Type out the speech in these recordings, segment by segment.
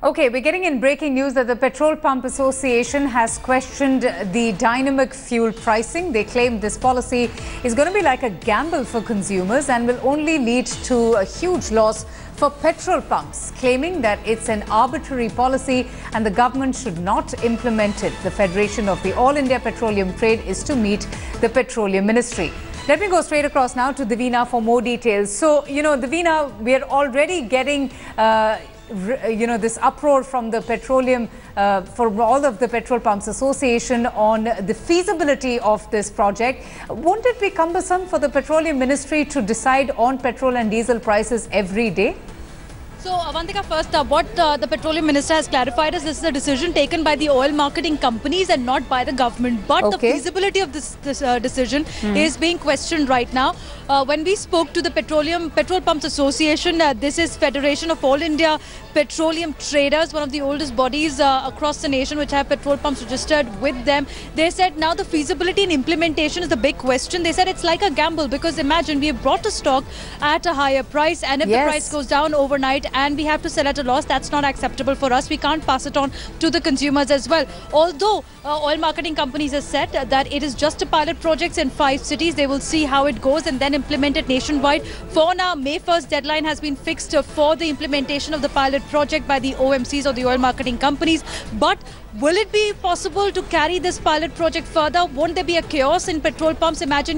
Okay, we're getting in breaking news that the Petrol Pump Association has questioned the dynamic fuel pricing. They claim this policy is going to be like a gamble for consumers and will only lead to a huge loss for petrol pumps, claiming that it's an arbitrary policy and the government should not implement it. The Federation of the All India Petroleum Trade is to meet the Petroleum Ministry. Let me go straight across now to Divina for more details. So, Divina, we are already getting this uproar from the petroleum, for all of the Petrol Pumps Association on the feasibility of this project. Won't it be cumbersome for the Petroleum Ministry to decide on petrol and diesel prices every day? So, Avantika, first, what the Petroleum Minister has clarified is this is a decision taken by the oil marketing companies and not by the government. But the feasibility of this decision is being questioned right now. When we spoke to the Petrol Pumps Association, this is Federation of All India Petroleum Traders, one of the oldest bodies across the nation which have petrol pumps registered with them. They said now the feasibility and implementation is the big question. They said it's like a gamble because imagine we have brought a stock at a higher price, and if the price goes down overnight and we have to sell at a loss, that's not acceptable for us. We can't pass it on to the consumers as well. Although oil marketing companies have said that it is just a pilot project in 5 cities. They will see how it goes and then implement it nationwide. For now, May 1st deadline has been fixed for the implementation of the pilot project by the OMCs or the oil marketing companies. But will it be possible to carry this pilot project further? Won't there be a chaos in petrol pumps? Imagine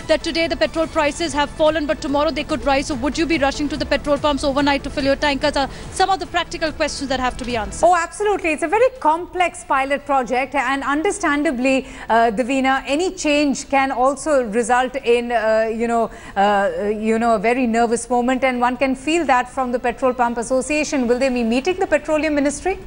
that today the petrol prices have fallen, but tomorrow they could rise. So would you be rushing to the petrol pumps overnight to fill your tankers? Are some of the practical questions that have to be answered. Oh, absolutely. It's a very complex pilot project, and understandably, Divina, any change can also result in, a very nervous moment, and one can feel that from the Petrol Pump Association. Will they be meeting the Petroleum Ministry?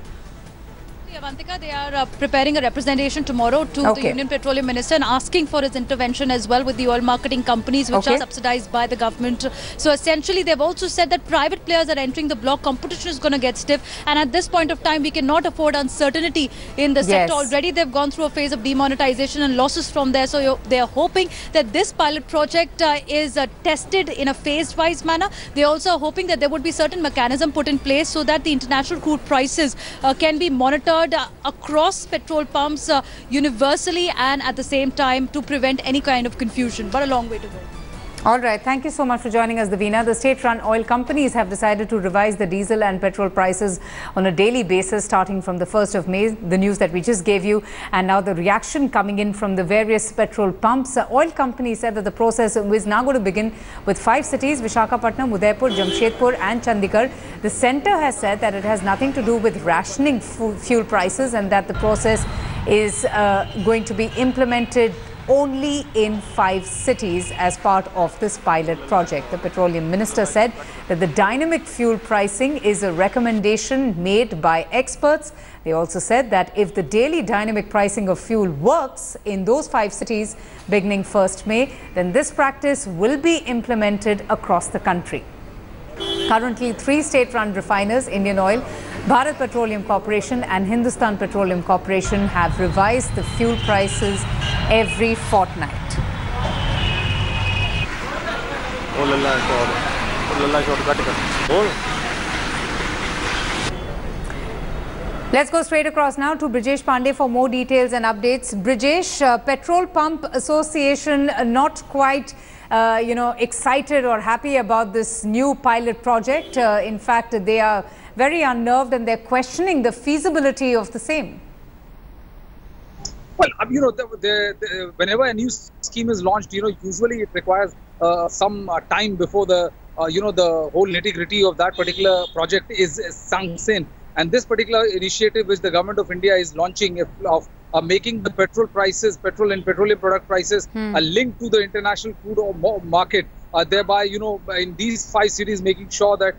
Avantika, they are preparing a representation tomorrow to the Union Petroleum Minister and asking for his intervention as well with the oil marketing companies which are subsidized by the government. So essentially they've also said that private players are entering the block. Competition is going to get stiff, and at this point of time we cannot afford uncertainty in the sector. Already they've gone through a phase of demonetization and losses from there. So they are hoping that this pilot project is tested in a phased wise manner. They also are hoping that there would be certain mechanism put in place so that the international crude prices can be monitored across petrol pumps universally, and at the same time to prevent any kind of confusion. But a long way to go. All right. Thank you so much for joining us, Divina. The state-run oil companies have decided to revise the diesel and petrol prices on a daily basis starting from the 1st of May, the news that we just gave you. And now the reaction coming in from the various petrol pumps. Oil companies said that the process is now going to begin with 5 cities, Visakhapatnam, Udaipur, Jamshedpur and Chandigarh. The centre has said that it has nothing to do with rationing fuel prices and that the process is going to be implemented only in 5 cities as part of this pilot project. The Petroleum Minister said that the dynamic fuel pricing is a recommendation made by experts. They also said that if the daily dynamic pricing of fuel works in those 5 cities beginning 1st May, then this practice will be implemented across the country. Currently, 3 state-run refiners, Indian Oil, Bharat Petroleum Corporation and Hindustan Petroleum Corporation, have revised the fuel prices every fortnight. Let's go straight across now to Brijesh Pandey for more details and updates. Brijesh, Petrol Pump Association not quite excited or happy about this new pilot project. In fact, they are very unnerved and they're questioning the feasibility of the same. Well, whenever a new scheme is launched, usually it requires some time before the whole nitty-gritty of that particular project is sunk in. And this particular initiative which the government of India is launching of making the petrol and petroleum product prices linked to the international crude market, thereby, in these 5 cities making sure that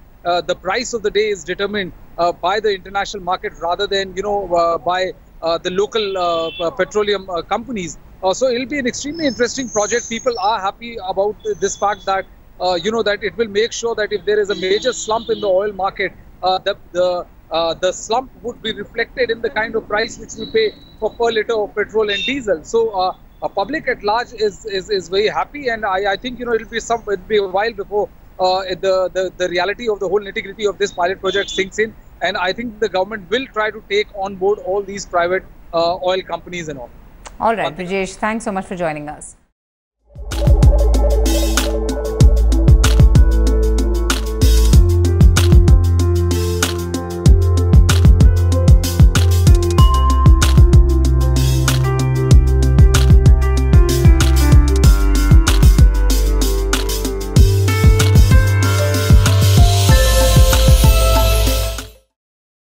the price of the day is determined by the international market rather than, by the local petroleum companies. So it will be an extremely interesting project. People are happy about this fact that, that it will make sure that if there is a major slump in the oil market, the slump would be reflected in the kind of price which we pay for per litre of petrol and diesel. So public at large is very happy, and I think it'll be a while before the reality of the whole nitty-gritty of this pilot project sinks in. and I think the government will try to take on board all these private oil companies and all. All right, Brijesh, thanks so much for joining us.